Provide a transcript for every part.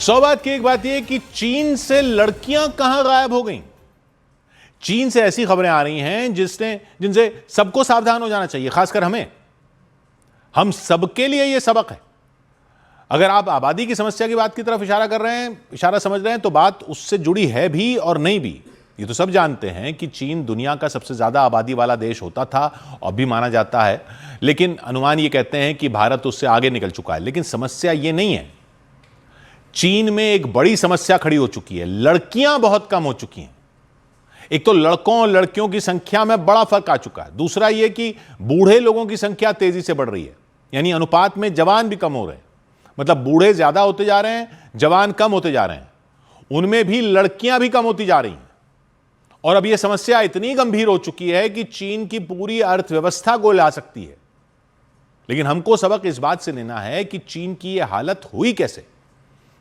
सौ बात की एक बात यह कि चीन से लड़कियां कहां गायब हो गई। चीन से ऐसी खबरें आ रही हैं जिनसे सबको सावधान हो जाना चाहिए, खासकर हम सबके लिए यह सबक है। अगर आप आबादी की समस्या की बात की तरफ इशारा कर रहे हैं, इशारा समझ रहे हैं, तो बात उससे जुड़ी है भी और नहीं भी। ये तो सब जानते हैं कि चीन दुनिया का सबसे ज्यादा आबादी वाला देश होता था और भी माना जाता है, लेकिन अनुमान ये कहते हैं कि भारत उससे आगे निकल चुका है। लेकिन समस्या ये नहीं है। चीन में एक बड़ी समस्या खड़ी हो चुकी है, लड़कियां बहुत कम हो चुकी हैं। एक तो लड़कों और लड़कियों की संख्या में बड़ा फर्क आ चुका है। दूसरा यह कि बूढ़े लोगों की संख्या तेजी से बढ़ रही है, यानी अनुपात में जवान भी कम हो रहे हैं। मतलब बूढ़े ज्यादा होते जा रहे हैं, जवान कम होते जा रहे हैं। उनमें भी लड़कियां भी कम होती जा रही हैं। और अब यह समस्या इतनी गंभीर हो चुकी है कि चीन की पूरी अर्थव्यवस्था को ला सकती है। लेकिन हमको सबक इस बात से लेना है कि चीन की यह हालत हुई कैसे,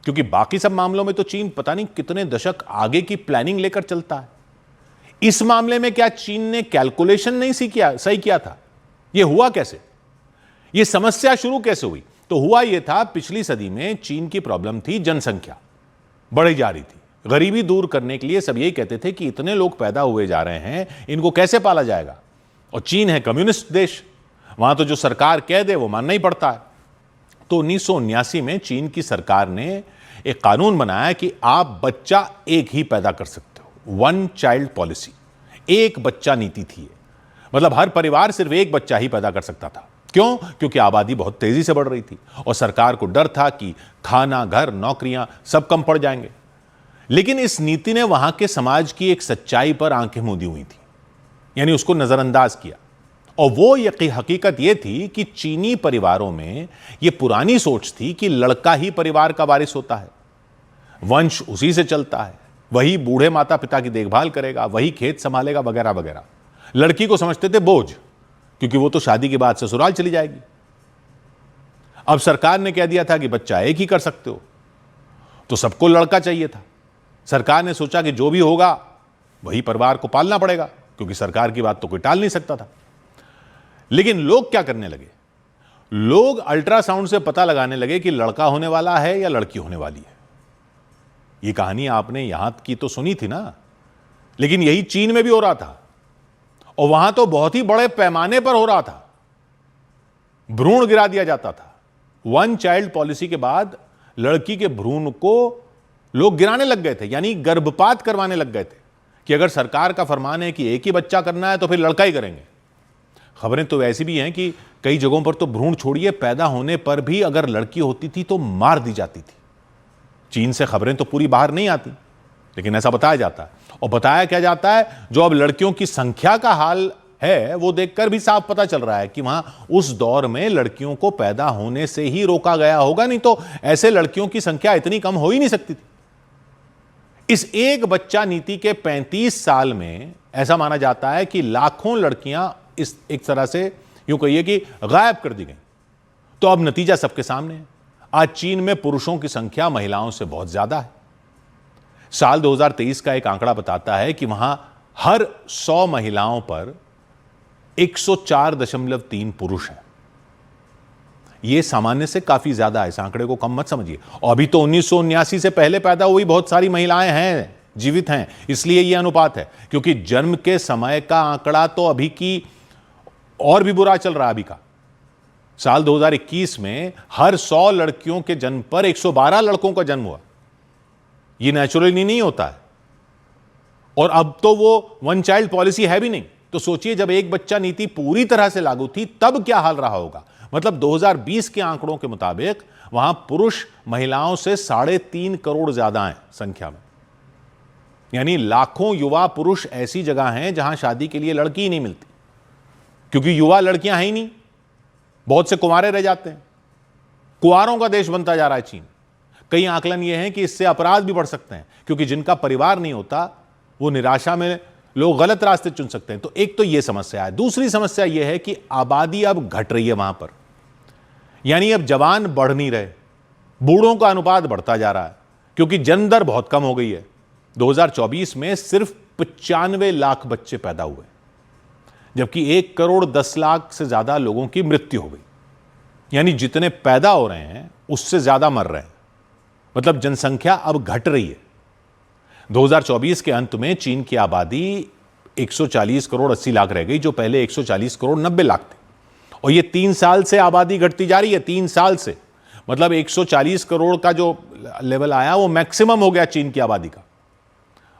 क्योंकि बाकी सब मामलों में तो चीन पता नहीं कितने दशक आगे की प्लानिंग लेकर चलता है। इस मामले में क्या चीन ने कैलकुलेशन नहीं सही किया था? यह हुआ कैसे? यह समस्या शुरू कैसे हुई? तो हुआ यह था, पिछली सदी में चीन की प्रॉब्लम थी जनसंख्या बढ़ी जा रही थी। गरीबी दूर करने के लिए सब यही कहते थे कि इतने लोग पैदा हुए जा रहे हैं, इनको कैसे पाला जाएगा। और चीन है कम्युनिस्ट देश, वहां तो जो सरकार कह दे वो मानना ही पड़ता है। तो 1979 में चीन की सरकार ने एक कानून बनाया कि आप बच्चा एक ही पैदा कर सकते हो, वन चाइल्ड पॉलिसी, एक बच्चा नीति थी। मतलब हर परिवार सिर्फ एक बच्चा ही पैदा कर सकता था। क्यों? क्योंकि आबादी बहुत तेजी से बढ़ रही थी और सरकार को डर था कि खाना, घर, नौकरियां सब कम पड़ जाएंगे। लेकिन इस नीति ने वहां के समाज की एक सच्चाई पर आंखें मूंदी हुई थी, यानी उसको नजरअंदाज किया। और वो हकीकत यह थी कि चीनी परिवारों में यह पुरानी सोच थी कि लड़का ही परिवार का वारिस होता है, वंश उसी से चलता है, वही बूढ़े माता पिता की देखभाल करेगा, वही खेत संभालेगा, वगैरह वगैरह। लड़की को समझते थे बोझ, क्योंकि वो तो शादी के बाद ससुराल चली जाएगी। अब सरकार ने कह दिया था कि बच्चा एक ही कर सकते हो, तो सबको लड़का चाहिए था। सरकार ने सोचा कि जो भी होगा वही परिवार को पालना पड़ेगा, क्योंकि सरकार की बात तो कोई टाल नहीं सकता था। लेकिन लोग क्या करने लगे? लोग अल्ट्रासाउंड से पता लगाने लगे कि लड़का होने वाला है या लड़की होने वाली है। यह कहानी आपने यहां की तो सुनी थी ना, लेकिन यही चीन में भी हो रहा था, और वहां तो बहुत ही बड़े पैमाने पर हो रहा था। भ्रूण गिरा दिया जाता था। वन चाइल्ड पॉलिसी के बाद लड़की के भ्रूण को लोग गिराने लग गए थे, यानी गर्भपात करवाने लग गए थे कि अगर सरकार का फरमान है कि एक ही बच्चा करना है तो फिर लड़का ही करेंगे। खबरें तो ऐसी भी हैं कि कई जगहों पर तो भ्रूण छोड़िए, पैदा होने पर भी अगर लड़की होती थी तो मार दी जाती थी। चीन से खबरें तो पूरी बाहर नहीं आती, लेकिन ऐसा बताया जाता है। और बताया क्या जाता है, जो अब लड़कियों की संख्या का हाल है वो देखकर भी साफ पता चल रहा है कि वहां उस दौर में लड़कियों को पैदा होने से ही रोका गया होगा, नहीं तो ऐसे लड़कियों की संख्या इतनी कम हो ही नहीं सकती थी। इस एक बच्चा नीति के 35 साल में ऐसा माना जाता है कि लाखों लड़कियां इस एक तरह से यूं कहिए कि गायब कर दी गई। तो अब नतीजा सबके सामने है। आज चीन में पुरुषों की संख्या महिलाओं से बहुत ज्यादा है। साल 2023 का एक आंकड़ा बताता है कि वहां हर 100 महिलाओं पर 104.3 पुरुष हैं। यह सामान्य से काफी ज्यादा है, इस आंकड़े को कम मत समझिए। और अभी तो 1979 से पहले पैदा हुई बहुत सारी महिलाएं हैं, जीवित हैं, इसलिए यह अनुपात है। क्योंकि जन्म के समय का आंकड़ा तो अभी की और भी बुरा चल रहा है। अभी का साल 2021 में हर 100 लड़कियों के जन्म पर 112 लड़कों का जन्म हुआ। यह नेचुरली नहीं होता है। और अब तो वो वन चाइल्ड पॉलिसी है भी नहीं। तो सोचिए, जब एक बच्चा नीति पूरी तरह से लागू थी तब क्या हाल रहा होगा। मतलब 2020 के आंकड़ों के मुताबिक वहां पुरुष महिलाओं से 3.5 करोड़ ज्यादा हैं संख्या में। यानी लाखों युवा पुरुष ऐसी जगह हैं जहां शादी के लिए लड़की ही नहीं मिलती, क्योंकि युवा लड़कियां हैं ही नहीं। बहुत से कुंवारे रह जाते हैं। कुंवारों का देश बनता जा रहा है चीन। कई आकलन यह है कि इससे अपराध भी बढ़ सकते हैं, क्योंकि जिनका परिवार नहीं होता वो निराशा में लोग गलत रास्ते चुन सकते हैं। तो एक तो यह समस्या है। दूसरी समस्या यह है कि आबादी अब घट रही है वहां पर, यानी अब जवान बढ़ नहीं रहे, बूढ़ों का अनुपात बढ़ता जा रहा है, क्योंकि जन्म दर बहुत कम हो गई है। 2024 में सिर्फ 95 लाख बच्चे पैदा हुए, जबकि 1 करोड़ 10 लाख से ज्यादा लोगों की मृत्यु हो गई। यानी जितने पैदा हो रहे हैं उससे ज्यादा मर रहे हैं। मतलब जनसंख्या अब घट रही है। 2024 के अंत में चीन की आबादी 140 करोड़ 80 लाख रह गई, जो पहले 140 करोड़ 90 लाख थे। और ये 3 साल से आबादी घटती जा रही है, 3 साल से। मतलब 140 करोड़ का जो लेवल आया वो मैक्सिमम हो गया चीन की आबादी का।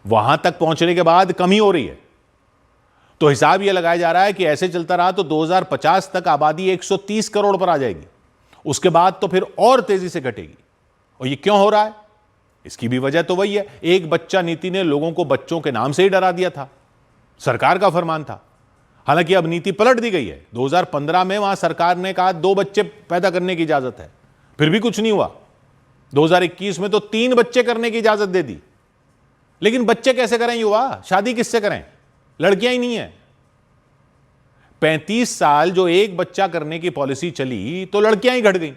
वहां तक पहुंचने के बाद कमी हो रही है। तो हिसाब यह लगाया जा रहा है कि ऐसे चलता रहा तो 2050 तक आबादी 130 करोड़ पर आ जाएगी। उसके बाद तो फिर और तेजी से घटेगी। और ये क्यों हो रहा है? इसकी भी वजह तो वही है, एक बच्चा नीति ने लोगों को बच्चों के नाम से ही डरा दिया था। सरकार का फरमान था। हालांकि अब नीति पलट दी गई है। 2015 में वहां सरकार ने कहा 2 बच्चे पैदा करने की इजाजत है, फिर भी कुछ नहीं हुआ। 2021 में तो 3 बच्चे करने की इजाजत दे दी। लेकिन बच्चे कैसे करें युवा? शादी किससे करें? लड़कियां ही नहीं है। 35 साल जो एक बच्चा करने की पॉलिसी चली तो लड़कियां ही घट गई।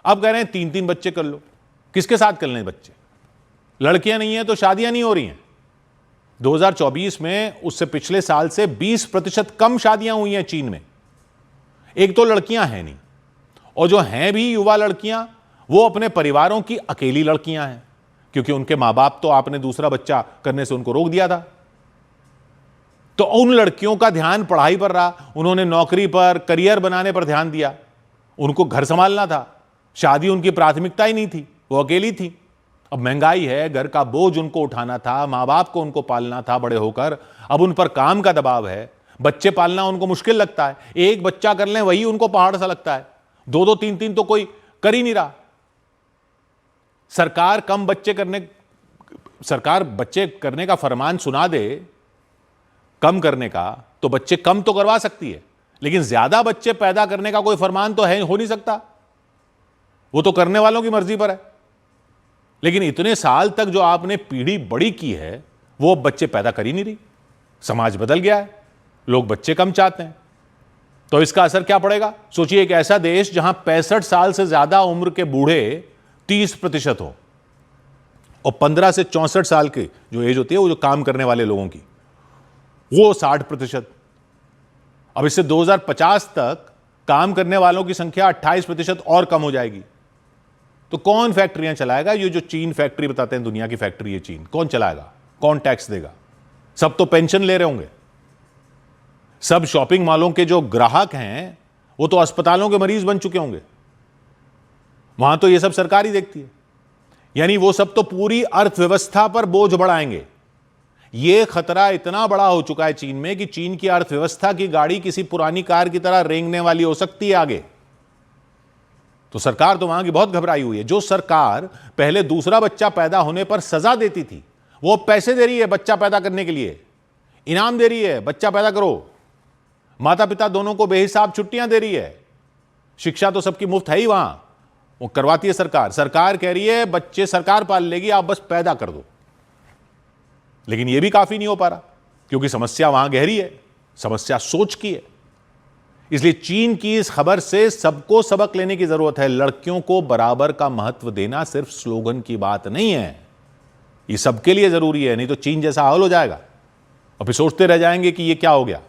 अब कह रहे हैं 3-3 बच्चे कर लो। किसके साथ कर लें बच्चे? लड़कियां नहीं है तो शादियां नहीं हो रही हैं। 2024 में उससे पिछले साल से 20% कम शादियां हुई हैं चीन में। एक तो लड़कियां हैं नहीं, और जो हैं भी युवा लड़कियां, वो अपने परिवारों की अकेली लड़कियां हैं, क्योंकि उनके मां बाप तो आपने दूसरा बच्चा करने से उनको रोक दिया था। तो उन लड़कियों का ध्यान पढ़ाई पर रहा, उन्होंने नौकरी पर, करियर बनाने पर ध्यान दिया। उनको घर संभालना था, शादी उनकी प्राथमिकता ही नहीं थी, वो अकेली थी। अब महंगाई है, घर का बोझ उनको उठाना था, मां बाप को उनको पालना था बड़े होकर। अब उन पर काम का दबाव है, बच्चे पालना उनको मुश्किल लगता है। एक बच्चा कर लें वही उनको पहाड़ सा लगता है। 2-2 3-3 तो कोई कर ही नहीं रहा। सरकार बच्चे करने का फरमान सुना दे, कम करने का, तो बच्चे कम तो करवा सकती है, लेकिन ज्यादा बच्चे पैदा करने का कोई फरमान तो हो नहीं सकता। वो तो करने वालों की मर्जी पर है। लेकिन इतने साल तक जो आपने पीढ़ी बड़ी की है, वो अब बच्चे पैदा कर ही नहीं रही। समाज बदल गया है, लोग बच्चे कम चाहते हैं। तो इसका असर क्या पड़ेगा? सोचिए, एक ऐसा देश जहां 65 साल से ज्यादा उम्र के बूढ़े 30% हो, और 15 से 64 साल की जो एज होती है, वो जो काम करने वाले लोगों की, वो 60%। अब इससे 2050 तक काम करने वालों की संख्या 28% और कम हो जाएगी। तो कौन फैक्ट्रियां चलाएगा? ये जो चीन फैक्ट्री बताते हैं दुनिया की फैक्ट्री है चीन, कौन चलाएगा? कौन टैक्स देगा? सब तो पेंशन ले रहे होंगे। सब शॉपिंग मॉलों के जो ग्राहक हैं वो तो अस्पतालों के मरीज बन चुके होंगे। वहां तो ये सब सरकार ही देखती है। यानी वो सब तो पूरी अर्थव्यवस्था पर बोझ बढ़ाएंगे। ये खतरा इतना बड़ा हो चुका है चीन में कि चीन की अर्थव्यवस्था की गाड़ी किसी पुरानी कार की तरह रेंगने वाली हो सकती है आगे। तो सरकार तो वहां की बहुत घबराई हुई है। जो सरकार पहले दूसरा बच्चा पैदा होने पर सजा देती थी, वो पैसे दे रही है बच्चा पैदा करने के लिए, इनाम दे रही है, बच्चा पैदा करो। माता पिता दोनों को बेहिसाब छुट्टियां दे रही है। शिक्षा तो सबकी मुफ्त है ही वहां, वो करवाती है सरकार। सरकार कह रही है बच्चे सरकार पाल लेगी, आप बस पैदा कर दो। लेकिन यह भी काफी नहीं हो पा रहा, क्योंकि समस्या वहां गहरी है, समस्या सोच की है। इसलिए चीन की इस खबर से सबको सबक लेने की जरूरत है। लड़कियों को बराबर का महत्व देना सिर्फ स्लोगन की बात नहीं है, ये सबके लिए जरूरी है। नहीं तो चीन जैसा हाल हो जाएगा और फिर सोचते रह जाएंगे कि ये क्या हो गया।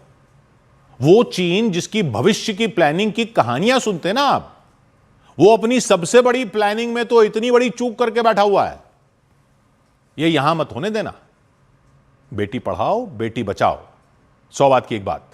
वो चीन जिसकी भविष्य की प्लानिंग की कहानियां सुनते ना आप, वो अपनी सबसे बड़ी प्लानिंग में तो इतनी बड़ी चूक करके बैठा हुआ है। ये यहां मत होने देना। बेटी पढ़ाओ, बेटी बचाओ, 100 बात की एक बात।